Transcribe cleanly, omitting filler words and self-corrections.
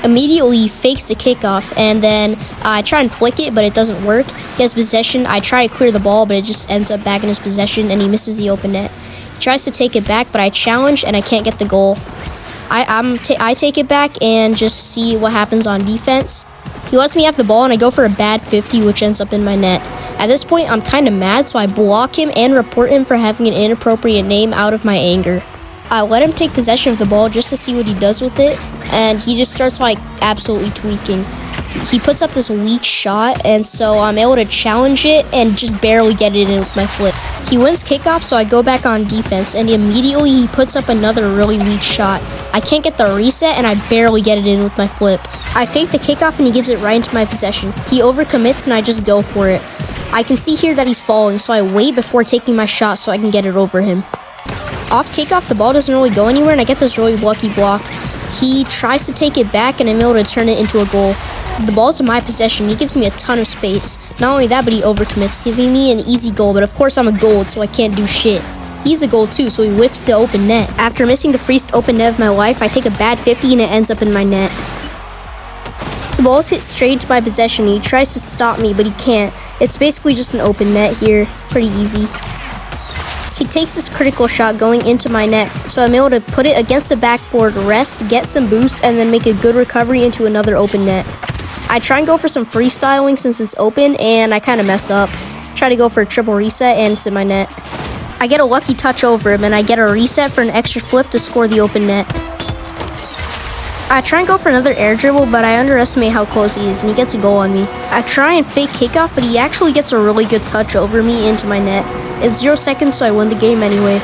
Immediately he fakes the kickoff, and then I try and flick it, but it doesn't work. He has possession. I try to clear the ball, but it just ends up back in his possession, and he misses the open net. He tries to take it back, but I challenge, and I can't get the goal. I take it back and just see what happens on defense. He lets me have the ball, and I go for a bad 50, which ends up in my net. At this point, I'm kind of mad, so I block him and report him for having an inappropriate name out of my anger. I let him take possession of the ball just to see what he does with it, and he just starts absolutely tweaking. He puts up this weak shot, and so I'm able to challenge it and just barely get it in with my flip. He wins kickoff, so I go back on defense, and immediately he puts up another really weak shot. I can't get the reset, and I barely get it in with my flip. I fake the kickoff, and he gives it right into my possession. He overcommits, and I just go for it. I can see here that he's falling, so I wait before taking my shot so I can get it over him. Off kickoff, the ball doesn't really go anywhere, and I get this really lucky block. He tries to take it back, and I'm able to turn it into a goal. The ball's in my possession. He gives me a ton of space. Not only that, but he overcommits, giving me an easy goal, but of course I'm a gold, so I can't do shit. He's a goal too, so he whiffs the open net. After missing the freest open net of my life, I take a bad 50 and it ends up in my net. The ball's hit straight to my possession. He tries to stop me, but he can't. It's basically just an open net here. Pretty easy. He takes this critical shot going into my net, so I'm able to put it against the backboard, rest, get some boost, and then make a good recovery into another open net. I try and go for some freestyling since it's open, and I kind of mess up. Try to go for a triple reset, and it's in my net. I get a lucky touch over him, and I get a reset for an extra flip to score the open net. I try and go for another air dribble, but I underestimate how close he is, and he gets a goal on me. I try and fake kickoff, but he actually gets a really good touch over me into my net. It's 0 seconds, so I win the game anyway.